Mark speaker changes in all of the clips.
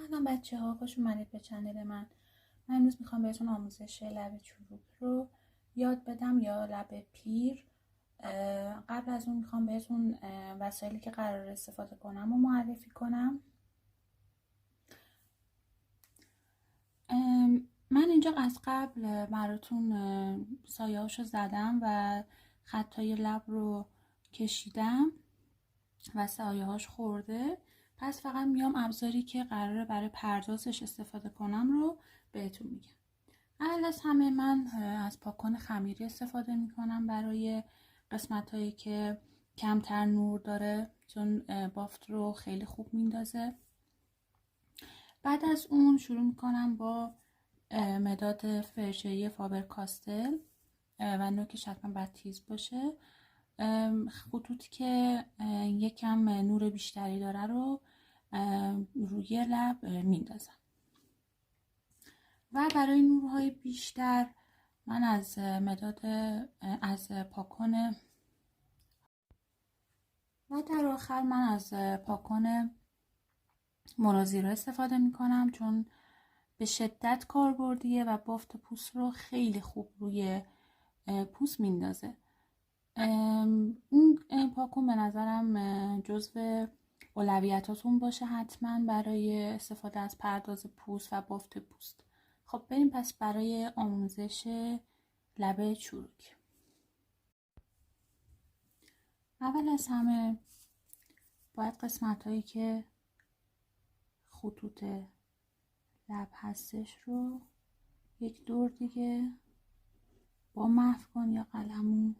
Speaker 1: سلام بچه ها، خوش اومدید به چنل من امروز میخوام بهتون آموزش لب چروک رو یاد بدم یا لب پیر. قبل از اون میخوام بهتون وسایلی که قرار استفاده کنم و معرفی کنم. من اینجا از قبل براتون سایه هاشو زدم و خطای لب رو کشیدم و سایه هاش خورده. پس فقط میام ابزاری که قراره برای پردازش استفاده کنم رو بهتون میگم. اول از همه من از پاکن خمیری استفاده میکنم برای قسمت هایی که کمتر نور داره، چون بافت رو خیلی خوب میندازه. بعد از اون شروع میکنم با مداد فرشه‌ای فابر کاستل و نوکش حتما باید تیز باشه. خطوطی که یکم نور بیشتری داره رو روی لب میندازم و برای نورهای بیشتر من از مداد از پاکن و در آخر من از پاکن مرازیرا استفاده میکنم، چون به شدت کاربردیه و بافت پوست رو خیلی خوب روی پوست میندازه. این پاکن به نظرم جزو اولویتاتون باشه حتما برای استفاده از پرداز پوست و بافت پوست. خب بریم پس برای آموزش لب چروک. اول از همه باید قسمت هایی که خطوط لب هستش رو یک دور دیگه با مفکن یا قلمو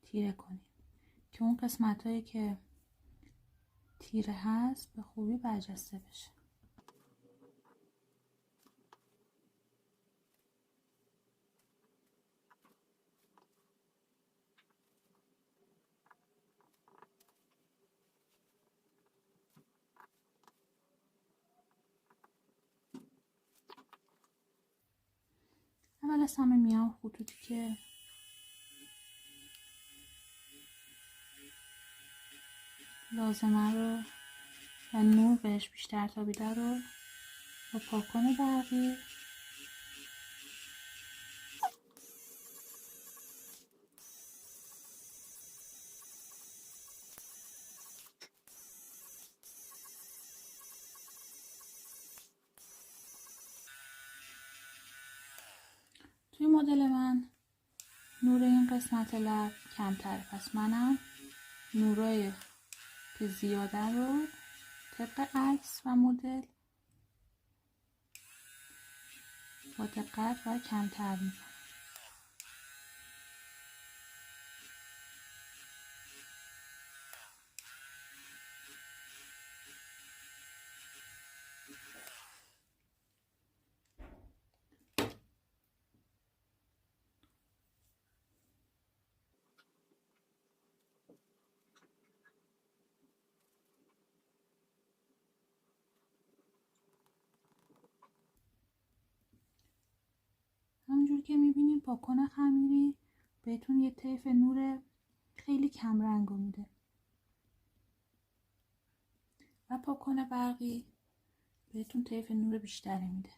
Speaker 1: تیره کنیم که اون قسمت هایی که تیره هست به خوبی برجسته بشه. اول از همه میام خطوطی که لازمه رو و نور بهش بیشتر تابیده رو با پاکن برقی توی مدل من نور این قسمت لب کمتره، پس منم نورای که زیاده رو طبق عکس و مدل با دقت و کمتر میزنم. همونجور که میبینیم پاکن خمیری بهتون یه طیف نور خیلی کم رنگ رو میده و پاکن برقی بهتون طیف نور بیشتری میده.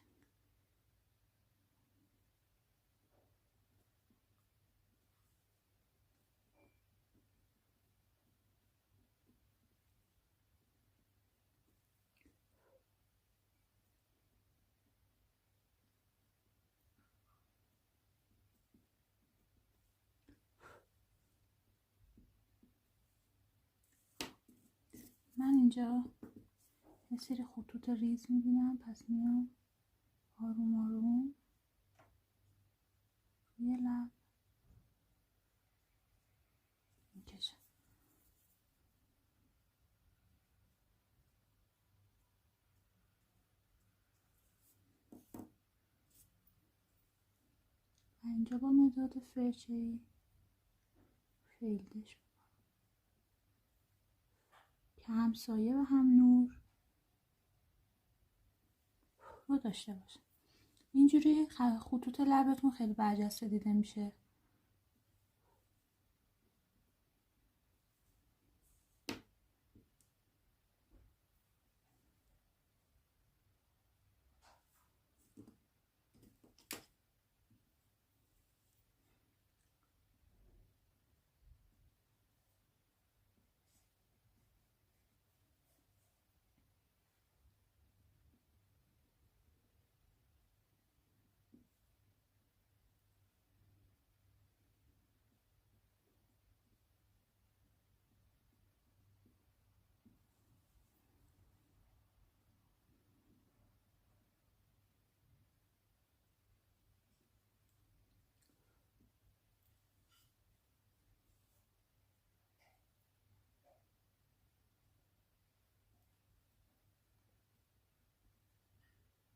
Speaker 1: من اینجا یه سری خطوط ریز میبینم، پس میام آروم آروم روی لب میکشم. و اینجا با مداد فرشه‌ای فیلدش که هم سایه و هم نور رو داشته باشه. اینجوری خطوط لبتون خیلی برجسته دیده میشه.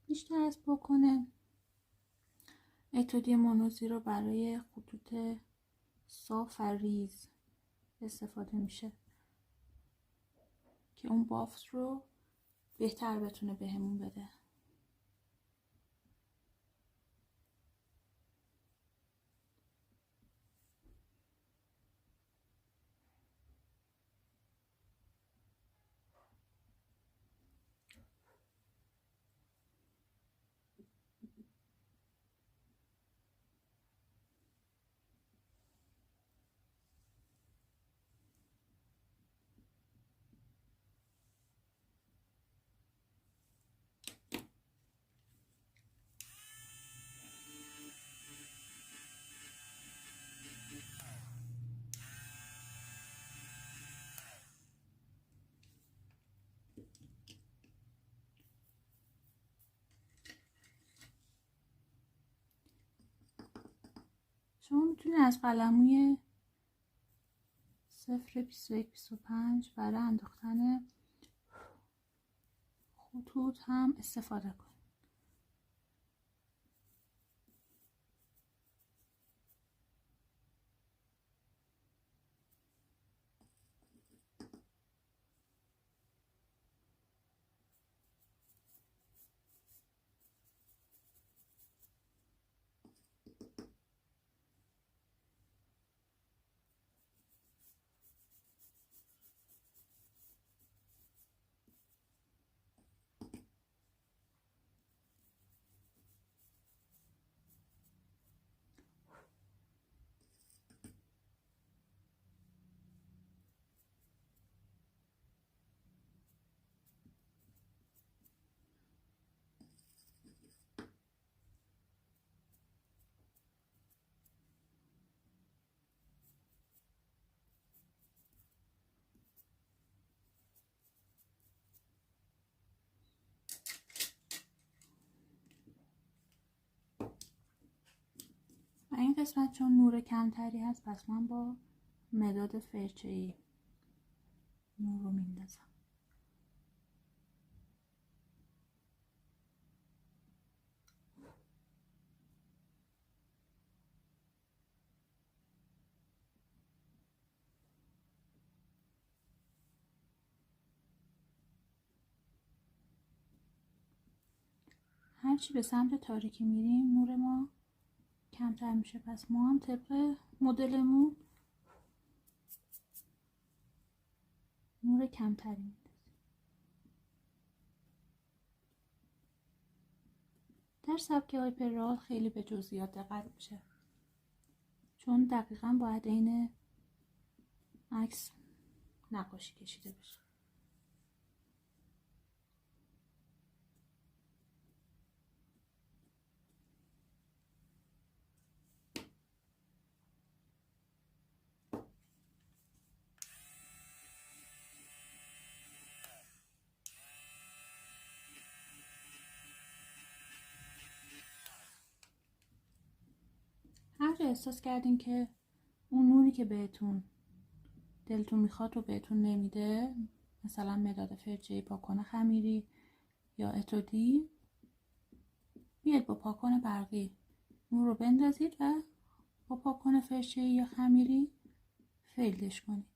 Speaker 1: بیشتر از بکنه. اتودی مونوزی رو برای خطوط صاف و ریز استفاده میشه که اون بافت رو بهتر بتونه بهمون بده. شما میتونید از قلموی 0.21-25 برای انداختن خطوط هم استفاده کنید. و این قسمت چون نور کمتری هست پس من با مداد فرچه‌ای نور رو میندازم. هرچی به سمت تاریکی میریم نور ما کمتر میشه، پس ما هم طبق مدلمون نور کمتری میدازیم. در سبک هایپررئال خیلی به جزئیات دقت میشه چون دقیقاً باید عین عکس نقاشی کشیده بشه. هر جا احساس کردین که اون نوری که بهتون دلتون میخواد رو بهتون نمیده، مثلا مداد فرچه‌ای، پاکن خمیری یا اتودی، بیاید با پاکن برقی نور رو بندازید و با پاکن فرچه‌ای یا خمیری فیلدش کنید.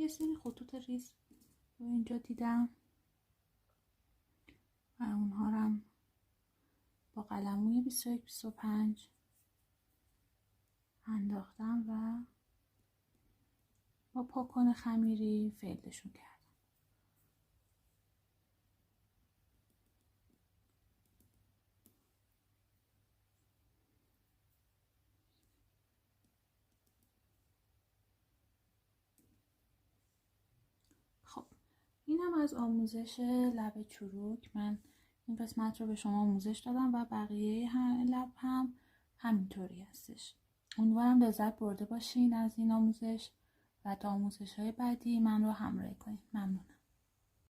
Speaker 1: یه سری خطوط ریز رو اینجا دیدم و اونها رو هم با قلموی 21-25 انداختم و با پاکن خمیری فیلدشون کردم. خب این هم از آموزش لب چروک. من این قسمت رو به شما آموزش دادم و بقیه لب هم همینطوری هستش. امیدوارم لذت برده باشین از این آموزش و تا آموزش های بعدی من رو همراهی کنین. ممنونم.